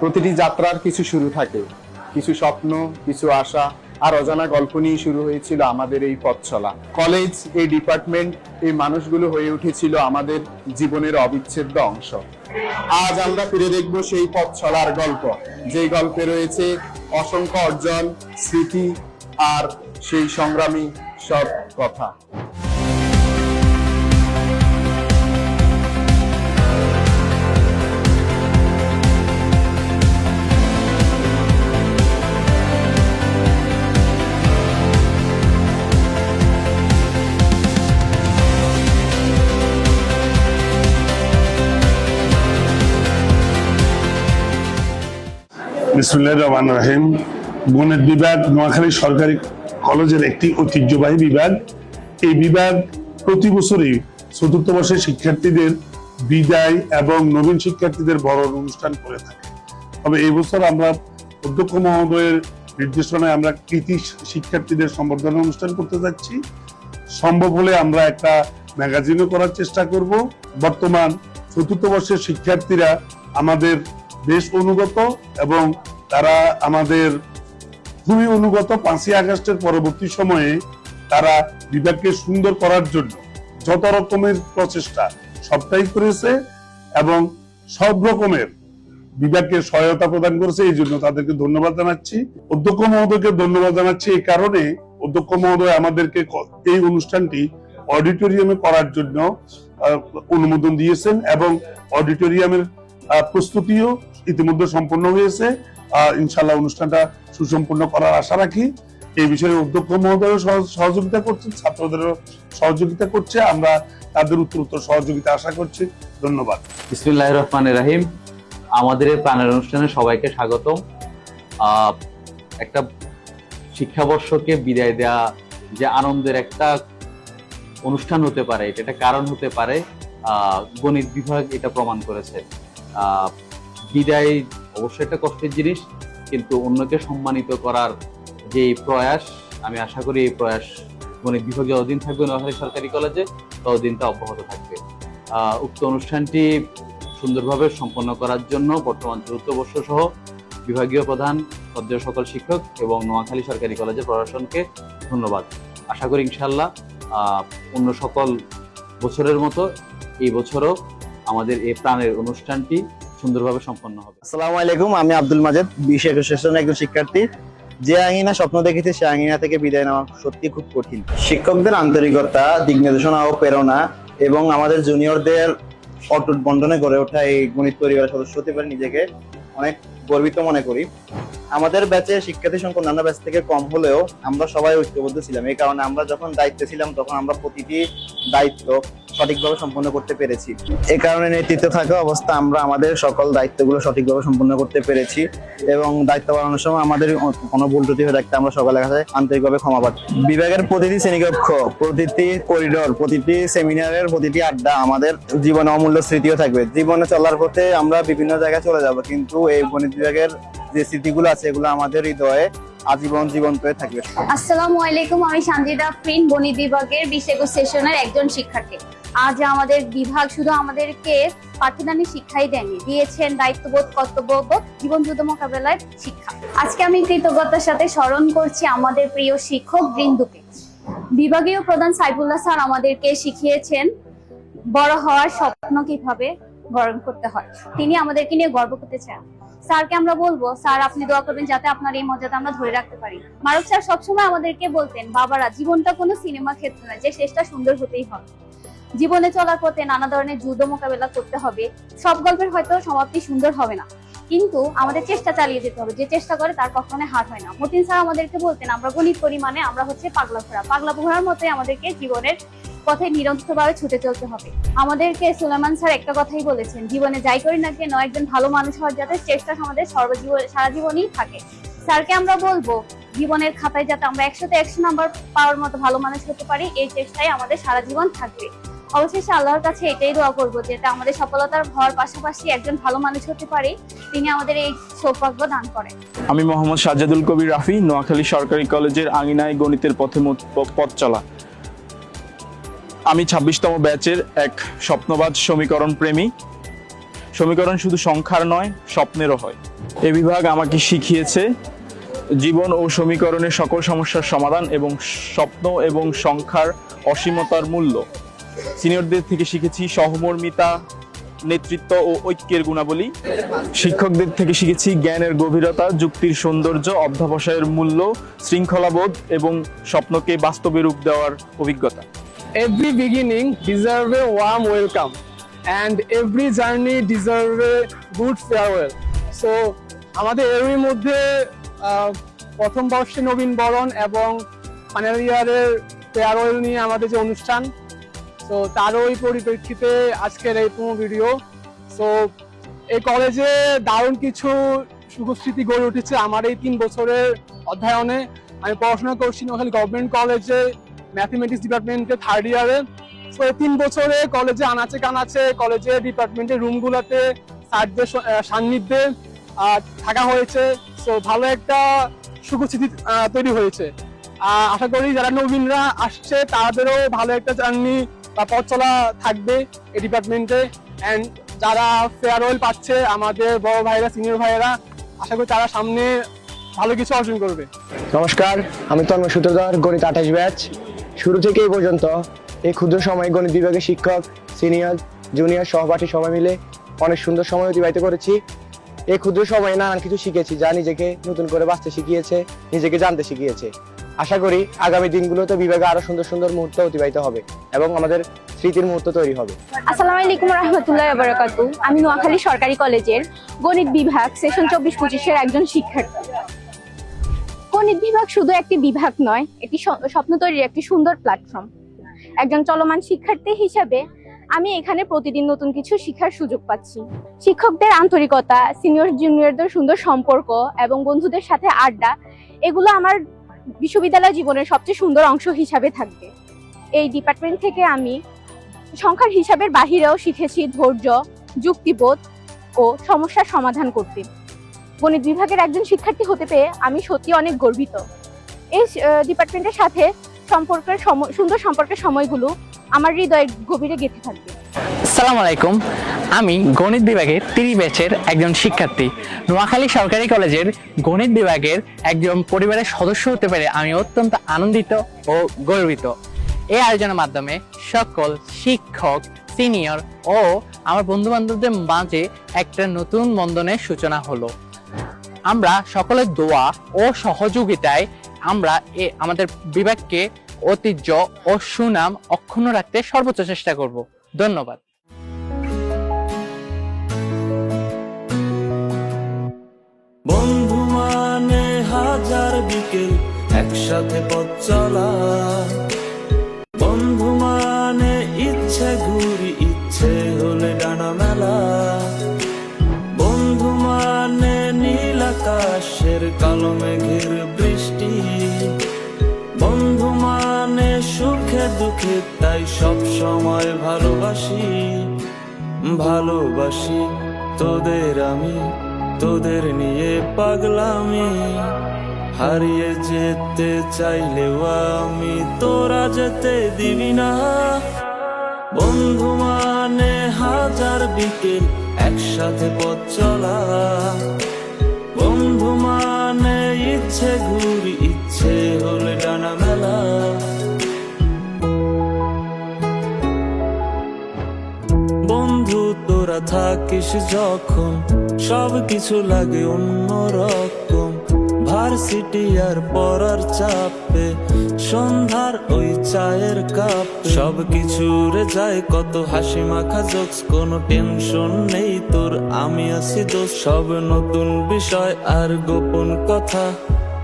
প্রতিটি যাত্রার কিছু শুরু থাকে, কিছু স্বপ্ন, কিছু আশা আর অজানা গল্প নিয়ে শুরু হয়েছিল আমাদের এই পথ চলা। কলেজ, এই ডিপার্টমেন্ট, এই মানুষগুলো হয়ে উঠেছিল আমাদের জীবনের অবিচ্ছেদ্য অংশ। আজ আমরা ফিরে দেখব সেই পথ চলার গল্প, যেই গল্পে রয়েছে অসংখ্য অর্জন, স্মৃতি আর সেই সংগ্রামী সব কথা। বিসমিল্লাহির রহমানির রহিম। গণিত বিভাগ নোয়াখালী সরকারি কলেজের একটি ঐতিহ্যবাহী বিভাগ। এই বিভাগ প্রতি বছরই চতুর্থ বর্ষের শিক্ষার্থীদের বিদায় এবং নবীন শিক্ষার্থীদের বড় অনুষ্ঠান করে থাকে। তবে এই বছর আমরা অধ্যক্ষ মহোদয়ের নির্দেশনায় আমরা কৃতি শিক্ষার্থীদের সম্বর্ধনা অনুষ্ঠান করতে যাচ্ছি। সম্ভব হলে আমরা একটা ম্যাগাজিনও করার চেষ্টা করব। বর্তমান চতুর্থ বর্ষের শিক্ষার্থীরা আমাদের বেশ অনুগত এবং তারা আমাদের খুবই অনুগত। 5ই আগস্টের পরবর্তী সময়ে তারা বিভাগকে সুন্দর করার জন্য যত রকমের প্রচেষ্টা সবটাই করেছে এবং সব রকমের বিভাগকে সহায়তা প্রদান করেছে। এই জন্য তাদেরকে ধন্যবাদ জানাচ্ছি। অধ্যক্ষ মহোদয়কে ধন্যবাদ জানাচ্ছি এই কারণে, অধ্যক্ষ মহোদয় আমাদেরকে এই অনুষ্ঠানটি অডিটোরিয়ামে করার জন্য অনুমোদন দিয়েছেন এবং অডিটোরিয়ামের প্রস্তুতিও ইতিমধ্যে সম্পন্ন হয়েছে। ইনশাআল্লাহ অনুষ্ঠানটা সুসম্পন্ন করার আশা রাখি। এই বিষয়ে অধ্যক্ষ মহোদয় সহযোগিতা করছেন, ছাত্রদেরও সহযোগিতা করছে। আমরা তাদের উত্তরোত্তর সহযোগিতা আশা করছি। ধন্যবাদ। বিসমিল্লাহির রহমানির রহিম। আমাদের এই প্রাণের অনুষ্ঠানে সবাইকে স্বাগতম। একটা শিক্ষাবর্ষকে বিদায় দেওয়া যে আনন্দের একটা অনুষ্ঠান হতে পারে, এটা একটা কারণ হতে পারে। গণিত বিভাগ এটা প্রমাণ করেছে। বিদায় অবশ্যই একটা কষ্টের জিনিস, কিন্তু অন্যকে সম্মানিত করার যে প্রয়াস, আমি আশা করি এই প্রয়াস গণিত বিভাগ যতদিন থাকবে নোয়াখালী সরকারি কলেজে ততদিন তা অব্যাহত থাকবে। উক্ত অনুষ্ঠানটি সুন্দরভাবে সম্পন্ন করার জন্য বর্তমান চতুর্থ বর্ষ সহ বিভাগীয় প্রধান, সদ্য সকল শিক্ষক এবং নোয়াখালী সরকারি কলেজের প্রশাসনকে ধন্যবাদ। আশা করি ইনশাআল্লাহ অন্য সকল বছরের মতো এই বছরও আমাদের এই প্রাণের অনুষ্ঠানটি সুন্দরভাবে সম্পন্ন হবে। আসসালামু আলাইকুম, আমি আব্দুল মাজেদ, 20 সেশনের একজন শিক্ষার্থী। যে আঙিনা স্বপ্ন দেখেছি সে আঙিনা থেকে বিদায় নেওয়া সত্যি খুব কঠিন। শিক্ষকদের আন্তরিকতা, দিক নির্দেশনা ও প্রেরণা এবং আমাদের জুনিয়রদের অটুট বন্ধনে গড়ে ওঠা এই গণিত পরিবারের সদস্য হতে পারে নিজেকে অনেক গর্বিত মনে করি। আমাদের ব্যাচে শিক্ষার্থী সংখ্যা অন্যান্য ব্যাচ থেকে কম হলেও আমরা সবাই ঐক্যবদ্ধ ছিলাম। এই কারণে আমরা যখন দায়িত্বে ছিলাম তখন আমরা প্রতিটি দায়িত্ব সঠিকভাবে সম্পন্ন করতে পেরেছি। এই কারণে নেতৃত্বে থাকা অবস্থা আমরা আমাদের সকল দায়িত্বগুলো সঠিকভাবে সম্পন্ন করতে পেরেছি এবং দায়িত্ব পালনের সময় আমাদের কোনো ভুল ত্রুটি হয়ে থাকতে আমরা সকালের কাছে আন্তরিকভাবে ক্ষমা প্রার্থী। বিভাগের প্রতিটি শ্রেণীকক্ষ, প্রতিটি করিডোর, প্রতিটি সেমিনারের প্রতিটি আড্ডা আমাদের জীবনে অমূল্য স্মৃতিও থাকবে। জীবনে চলার পথে আমরা বিভিন্ন জায়গায় চলে যাব, কিন্তু এই গণিত বিভাগের যে স্মৃতিগুলো আছে এগুলো আমাদের হৃদয়ে আজীবন জীবন্ত হয়ে থাকবে। আসসালামু আলাইকুম, আমি সানজিদা আফরিন, গণিত বিভাগের 20 সেশনের একজন শিক্ষার্থী। আজ আমাদের বিভাগ শুধু আমাদেরকে পাঠ্যদানের শিক্ষাই দেয়নি, দিয়েছেন দায়িত্ববোধ, কর্তব্যবোধ, জীবন যুদ্ধ মোকাবেলার শিক্ষা। আজকে আমি কৃতজ্ঞতার সাথে স্মরণ করছি আমাদের প্রিয় শিক্ষক বৃন্দকে। বিভাগীয় প্রধান সাইফুল্লাহ স্যার আমাদেরকে শিখিয়েছেন বড় হওয়ার স্বপ্ন কিভাবে বরণ করতে হয়। তিনি আমাদেরকে নিয়ে গর্ব করতে চান। স্যারকে আমরা বলবো, স্যার আপনি দোয়া করবেন যাতে আপনার এই মর্যাদা আমরা ধরে রাখতে পারি। মারুফ স্যার সবসময় আমাদেরকে বলতেন, বাবারা জীবনটা কোনো সিনেমা ক্ষেত্র না যে শেষটা সুন্দর হতেই হবে। জীবনে চলার পথে নানা ধরনের যুদ্ধ মোকাবেলা করতে হবে। সব গল্পের হয়তো সমাপ্তি সুন্দর হবে না, কিন্তু আমাদের চেষ্টা চালিয়ে যেতে হবে। যে চেষ্টা করে তার কখনোই হার হয় না। মতিন স্যার আমাদেরকে বলতেন, আমরা গণিত পরিমাণে আমরা হচ্ছে পাগলা ঘোড়া। পাগলা ঘোড়ার মতোই আমাদেরকে জীবনের পথে নিরন্তরভাবে ছুটে চলতে হবে। আমাদেরকে সুলেমান স্যার একটা কথাই বলেছেন, জীবনে যাই করি না কেন একজন ভালো মানুষ হওয়ার যাতে চেষ্টা আমাদের সারা জীবনই থাকে। স্যারকে আমরা বলবো, জীবনের খাতায় যাতে আমরা 100তে 100 নাম্বার পাওয়ার মতো ভালো মানুষ হতে পারি, এই চেষ্টাই আমাদের সারা জীবন থাকবে। অবশেষে আল্লাহর কাছে এটাই দোয়া করবো, যেটা আমাদের সফলতার হওয়ার পাশাপাশি একজন ভালো মানুষ হতে পারি, তিনি আমাদের এই সৌভাগ্য দান করেন। আমি মোহাম্মদ সাজ্জাদুল কবির রাফি, নোয়াখালী সরকারি কলেজের আঙিনায় গণিতের পথে পথ চলা। আমি 26তম ব্যাচের এক স্বপ্নবাজ সমীকরণ প্রেমী। সমীকরণ শুধু সংখ্যার নয়, স্বপ্নেরও হয়। এ বিভাগ আমাকে শিখিয়েছে জীবন ও সমীকরণের সকল সমস্যার সমাধান এবং স্বপ্ন এবং সংখ্যার অসীমতার মূল্য। সিনিয়রদের থেকে শিখেছি সহমর্মিতা, নেতৃত্ব ও ঐক্যের গুণাবলী। শিক্ষকদের থেকে শিখেছি জ্ঞানের গভীরতা, যুক্তির সৌন্দর্য, অধ্যবসায়ের মূল্য, শৃঙ্খলাবোধ এবং স্বপ্নকে বাস্তবে রূপ দেওয়ার অভিজ্ঞতা। Every beginning deserve a warm welcome and every journey deserve a good farewell. So আমাদের এরই মধ্যে প্রথম বর্ষে নবীন বরণ এবং ফাইনাল ইয়ারের ফেয়ারওয়েল নিয়ে আমাদের যে অনুষ্ঠান, তো তারই পরিপ্রেক্ষিতে আজকের এই পুরো ভিডিও। সো এই কলেজে দারুণ কিছু সুখস্মৃতি গড়ে উঠেছে আমার এই 3 বছরের অধ্যয়নে। আমি পড়াশোনা করছি নোয়াখালী গভর্নমেন্ট কলেজে ম্যাথমেটিক্স ডিপার্টমেন্টে 3rd ইয়ারে। তো এই 3 বছরে কলেজে আনাচে কানাচে কলেজের ডিপার্টমেন্টের রুমগুলোতে স্যারদের সান্নিধ্যে থাকা হয়েছে। সো ভালো একটা সুখস্মৃতি তৈরি হয়েছে। আশা করি যারা নবীনরা আসছে তাদেরও ভালো একটা জার্নি বা পথ চলা থাকবে এই ডিপার্টমেন্টে। অ্যান্ড যারা ফেয়ারওয়েল পাচ্ছে আমাদের বড় ভাইরা, সিনিয়র ভাইয়েরা, আশা করি তারা সামনে ভালো কিছু অর্জন করবে। নমস্কার, আমি তন্ময় সূত্রধর, গণিত 28 ব্যাচ। শুরু থেকে এই পর্যন্ত এই ক্ষুদ্র সময়ে গণিত বিভাগের শিক্ষক, সিনিয়র, জুনিয়র, সহপাঠী সবাই মিলে অনেক সুন্দর সময় অতিবাহিত করেছি। এই ক্ষুদ্র সময়ে নানান কিছু শিখেছি যা নিজেকে নতুন করে বাঁচতে শিখিয়েছে, নিজেকে জানতে শিখিয়েছে। আশা করি আগামী দিনগুলোতে বিভাগে আরো সুন্দর সুন্দর মুহূর্ত অতিবাহিত হবে এবং আমাদের স্মৃতির মুহূর্ত তৈরি হবে। আসসালামু আলাইকুম রাহমাতুল্লাহি ওয়া বারাকাতুহু। আমি নোয়াখালী সরকারি কলেজের গণিত বিভাগ সেশন 24-25 একজন শিক্ষার্থী। গণিত বিভাগ শুধু একটি বিভাগ নয়, এটি স্বপ্ন তৈরির একটি সুন্দর প্ল্যাটফর্ম। একজন চলমান শিক্ষার্থী হিসেবে আমি এখানে প্রতিদিন নতুন কিছু শেখার সুযোগ পাচ্ছি। শিক্ষকদের আন্তরিকতা, সিনিয়র জুনিয়রদের সুন্দর সম্পর্ক এবং বন্ধুদের সাথে আড্ডা, এগুলো আমার বিশ্ববিদ্যালয় জীবনের সবচেয়ে সুন্দর অংশ হিসাবে থাকবে। এই ডিপার্টমেন্ট থেকে আমি সংখ্যার হিসাবের বাহিরেও শিখেছি ধৈর্য, যুক্তিবোধ ও সমস্যার সমাধান করতে। গণিত বিভাগের একজন শিক্ষার্থী হতে পেরে আমি সত্যি অনেক গর্বিত। এই ডিপার্টমেন্টের সাথে সুন্দর সম্পর্কের সময়গুলো আমার হৃদয়ের গভীরে গেঁথে থাকবে। আসসালামু আলাইকুম, আমি গণিত বিভাগের 30 ব্যাচের একজন শিক্ষার্থী। নোয়াখালী সরকারি কলেজের গণিত বিভাগের একজন পরিবারের সদস্য হতে পেরে আমি অত্যন্ত আনন্দিত ও গর্বিত। এই আয়োজনের মাধ্যমে সকল শিক্ষক, সিনিয়র ও আমার বন্ধু বান্ধবদের মাঝে একটা নতুন বন্ধনের সূচনা হলো। আমরা সকলের দোয়া ও সহযোগিতায় আমরা আমাদের বিভাগকে ঐতিহ্য ও সুনাম অক্ষুণ্ণ রাখতে সর্বোচ্চ চেষ্টা করব। ধন্যবাদ। বন্ধু মানে হাজার বিকেল একসাথে পথ চলা, বন্ধু মানে ইচ্ছে ঘুরি ইচ্ছে হলে ডানা মেলা, বন্ধু মানে নীল আকাশের কালো মেঘের বৃষ্টি, বন্ধু মানে সুখে দুঃখে তাই সব সময় ভালোবাসি, ভালোবাসি তোদের আমি, তোদের নিয়ে পাগলামি, হারিয়ে যেতে চাইলেও আমি তোরা যেতে দিবি না। বন্ধু মানে হাজার বিকেল একসাথে পথ চলা, বন্ধু মানে ইচ্ছে ঘুরি ইচ্ছে হলে ডানা মেলা। বন্ধু তোরা থাকিস যখন সব কিছু লাগে অন্যরকম, ভার্সিটি আর পড়ার চাপে সন্ধ্যার ওই চায়ের কাপ, সব কিছু রে যায় কত হাসি মাখা জোকস, কোনো টেনশন নেই তোর আমি আছি দোষ, সব নতুন বিষয় আর গোপন কথা,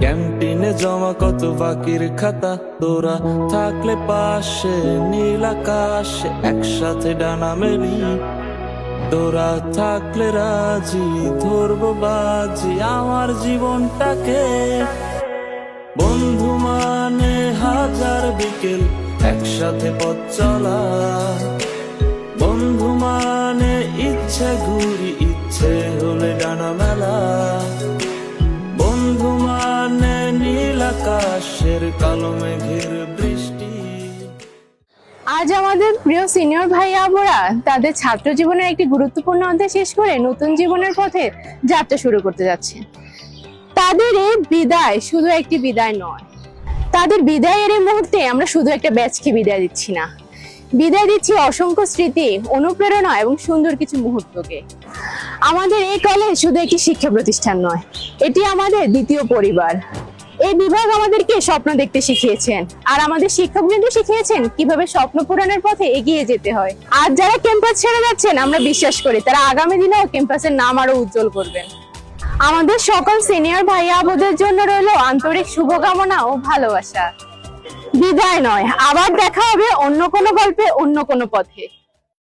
ক্যান্টিনে জমা কত বাকির খাতা, তোরা থাকলে পাশে নীল আকাশে একসাথে ডানা মেলি, তোরা থাকলে রাজি ধরবো বাজি আমার জীবনটাকে। বন্ধু মানে হাজার বিকেল একসাথে পথ চলা, বন্ধু মানে ইচ্ছে ঘুরি ইচ্ছে হলে ডানা মেলা, বন্ধু মানে নীল আকাশের কালো মেঘের বৃষ্টি। আজ আমাদের প্রিয় সিনিয়র ভাই বোরা তাদের ছাত্র জীবনের একটি গুরুত্বপূর্ণ অধ্যায় শেষ করে নতুন জীবনের পথে যাত্রা শুরু করতে যাচ্ছে। তাদের এই বিদায় শুধু একটি বিদায় নয়, তাদের বিদায়ের এই মুহূর্তে আমরা শুধু একটা ব্যাচকে বিদায় দিচ্ছি না, বিদায় দিচ্ছি অসংখ্য স্মৃতি, অনুপ্রেরণা এবং সুন্দর কিছু মুহূর্তকে। আমাদের এই কলেজ শুধু একটি শিক্ষা প্রতিষ্ঠান নয়, এটি আমাদের দ্বিতীয় পরিবার। এই বিভাগ আমাদেরকে স্বপ্ন দেখতে শিখিয়েছেন, আর আমাদের শিক্ষকবৃন্দ শিখিয়েছেন কিভাবে স্বপ্ন পূরণের পথে এগিয়ে যেতে হয়। আর যারা ক্যাম্পাস ছেড়ে যাচ্ছেন, আমরা বিশ্বাস করি তারা আগামী দিনেও ক্যাম্পাসের নাম আরো উজ্জ্বল করবেন। আমাদের সকল সিনিয়র ভাইয়া আপুদের জন্য রইল আন্তরিক শুভকামনা ও ভালোবাসা। বিদায় নয়, আবার দেখা হবে অন্য কোনো গল্পে, অন্য কোনো পথে।